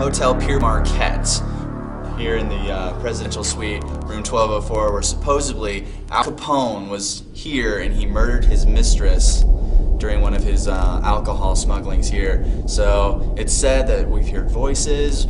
Hotel Pere Marquette, here in the presidential suite, room 1204, where supposedly Al Capone was here and he murdered his mistress during one of his alcohol smugglings here. So it's said that we've heard voices,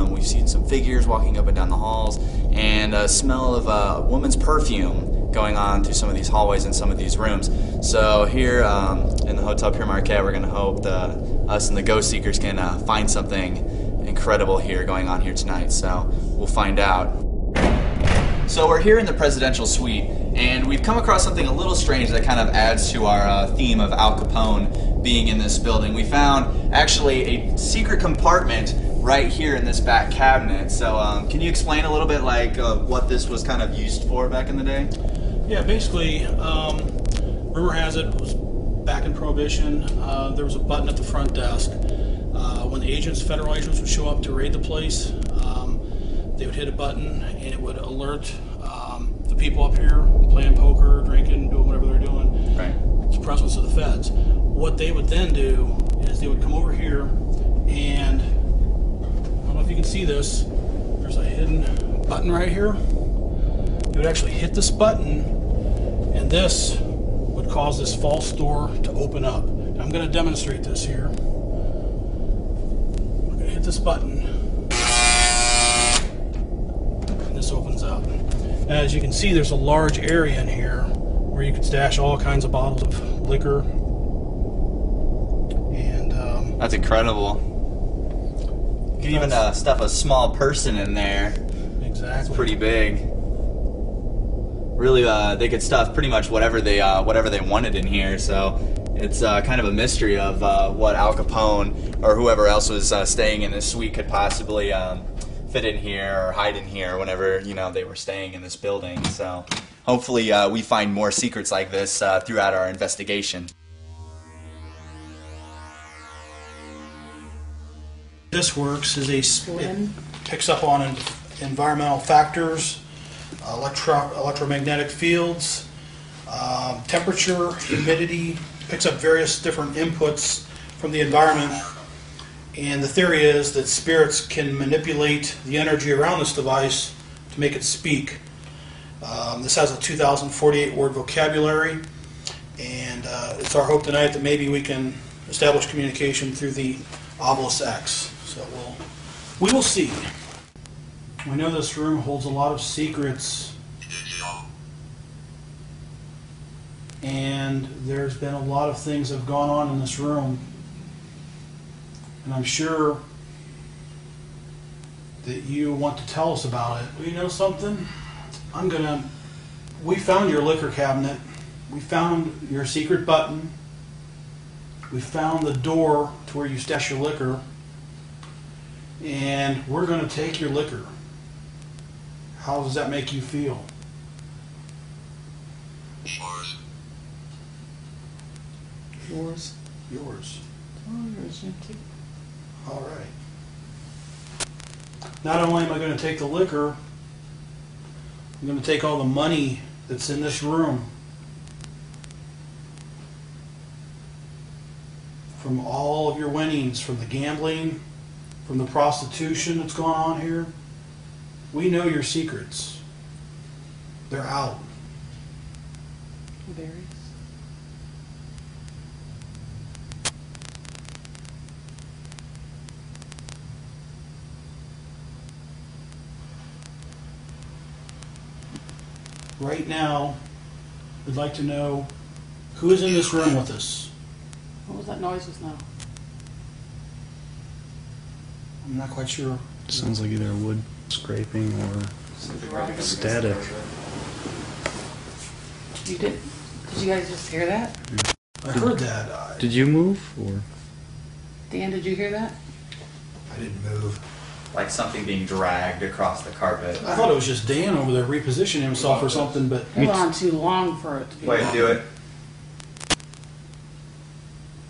we've seen some figures walking up and down the halls, and a smell of a woman's perfume going on through some of these hallways and some of these rooms. So here in the Hotel Pere Marquette, we're going to hope us and the ghost seekers can find something incredible here going on here tonight. So we'll find out. So we're here in the presidential suite, and we've come across something a little strange that kind of adds to our theme of Al Capone being in this building. We found actually a secret compartment right here in this back cabinet. So can you explain a little bit like what this was kind of used for back in the day? Yeah, basically, rumor has it was back in Prohibition. There was a button at the front desk. When the federal agents would show up to raid the place, they would hit a button and it would alert the people up here playing poker, drinking, doing whatever they're doing, right, the presence of the feds. What they would then do is they would come over here and, I don't know if you can see this, there's a hidden button right here. You would actually hit this button and this would cause this false door to open up. I'm going to demonstrate this here. I'm going to hit this button and this opens up. And as you can see, there's a large area in here where you could stash all kinds of bottles of liquor. And that's incredible. You can even stuff a small person in there. Exactly. It's pretty big. Really, they could stuff pretty much whatever they wanted in here. So it's kind of a mystery of what Al Capone or whoever else was staying in this suite could possibly fit in here or hide in here whenever they were staying in this building. So hopefully we find more secrets like this throughout our investigation. This works is it picks up on environmental factors, electromagnetic fields, temperature, humidity, picks up various different inputs from the environment. And the theory is that spirits can manipulate the energy around this device to make it speak. This has a 2,048 word vocabulary, and it's our hope tonight that maybe we can establish communication through the Obelisk X. So we will see. We know this room holds a lot of secrets, and there's been a lot of things that have gone on in this room, and I'm sure that you want to tell us about it. Do you know something? We found your liquor cabinet, we found your secret button, we found the door to where you stash your liquor, and we're going to take your liquor. How does that make you feel? Yours. Yours? Yours. Oh, yours, empty. All right. Not only am I going to take the liquor, I'm going to take all the money that's in this room. From all of your winnings, from the gambling, from the prostitution that's going on here. We know your secrets. They're out. Berries. Right now, we'd like to know who is in this room with us. What was that noise just now? I'm not quite sure. Sounds like either wood scraping or static. Did you guys just hear that? I heard that. Did you move or? Dan, did you hear that? I didn't move. Like something being dragged across the carpet. I thought it was just Dan over there repositioning himself or something, but It went on too long for it to be. Wait, do it.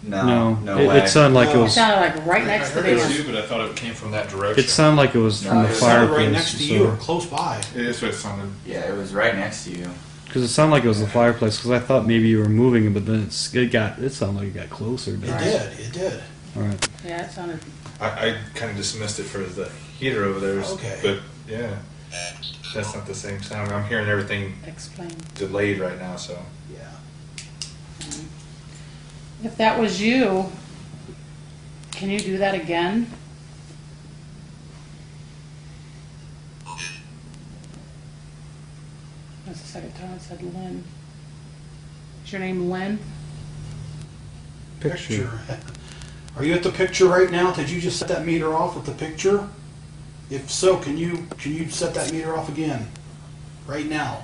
No way. It sounded like it It was. sounded like right next to I heard it Dan. too, but I thought it came from that direction. It sounded like it was from the it sounded fireplace. right next to you or close by. It is what it sounded. Yeah, it was right next to you. Because it sounded like it was the fireplace. Because I thought maybe you were moving it, but then it sounded like it got closer. It did. All right. Yeah, it sounded, I kind of dismissed it for the heater over there. Okay. But yeah, that's not the same sound. I'm hearing everything explain. delayed right now, so. Yeah. If that was you, can you do that again? That's the second time it said Lynn. Is your name Lynn? Picture. Are you at the picture right now? Did you just set that meter off with the picture? If so, can you set that meter off again? Right now.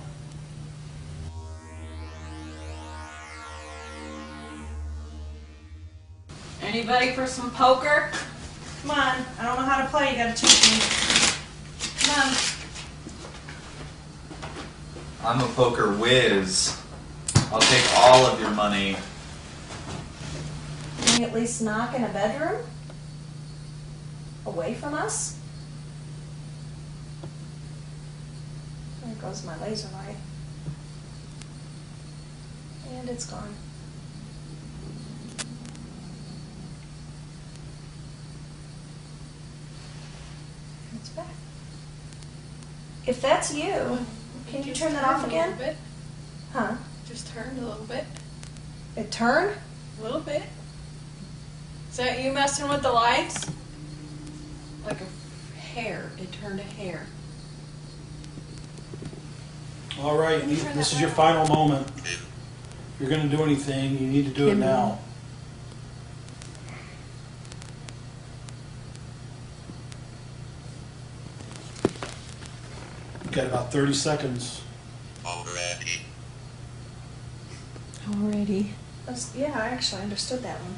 Anybody for some poker? Come on, I don't know how to play, you gotta teach me. Come on. I'm a poker whiz. I'll take all of your money. Can you at least knock in a bedroom? Away from us? There goes my laser light. And it's gone. It's back. If that's you, can you turn that off again? A little bit. Huh? Just turned a little bit. It turned? A little bit. Is that you messing with the lights? Like a hair. It turned a hair. All right, this is your final moment. If you're going to do anything, you need to do it now. You've got about 30 seconds. Already. Yeah, I actually understood that one.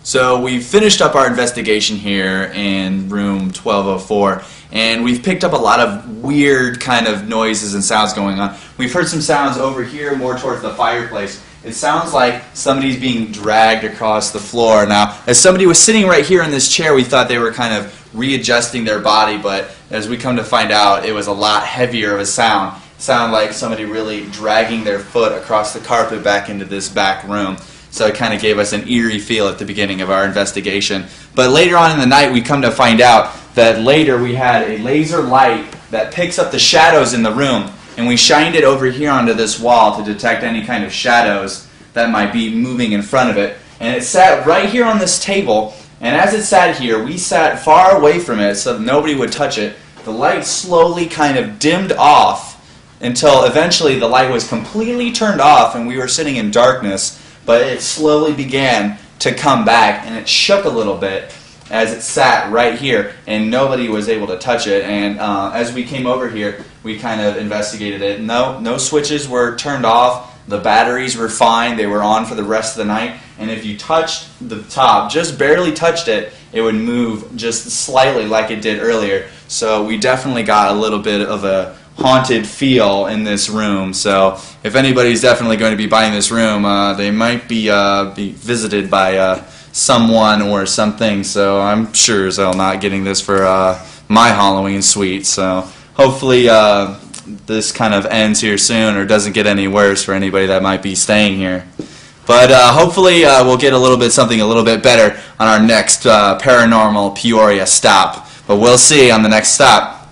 So we've finished up our investigation here in room 1204, and we've picked up a lot of weird kind of noises and sounds going on. We've heard some sounds over here more towards the fireplace. It sounds like somebody's being dragged across the floor. Now, as somebody was sitting right here in this chair, we thought they were kind of readjusting their body, but as we come to find out, it was a lot heavier of a sound. It sounded like somebody really dragging their foot across the carpet back into this back room. So it kind of gave us an eerie feel at the beginning of our investigation. But later on in the night, we come to find out that later we had a laser light that picks up the shadows in the room, and we shined it over here onto this wall to detect any kind of shadows that might be moving in front of it. And it sat right here on this table, and as it sat here, we sat far away from it so that nobody would touch it. The light slowly kind of dimmed off until eventually the light was completely turned off and we were sitting in darkness. But it slowly began to come back, and it shook a little bit as it sat right here, and nobody was able to touch it. And as we came over here, we kind of investigated it. No switches were turned off. The batteries were fine. They were on for the rest of the night. And if you touched the top, just barely touched it, it would move just slightly like it did earlier. So we definitely got a little bit of a haunted feel in this room. So if anybody's definitely going to be buying this room, they might be visited by someone or something. So I'm sure as hell not getting this for my Halloween suite. So hopefully this kind of ends here soon or doesn't get any worse for anybody that might be staying here. But hopefully we'll get something a little bit better on our next Paranormal Peoria stop. But we'll see on the next stop.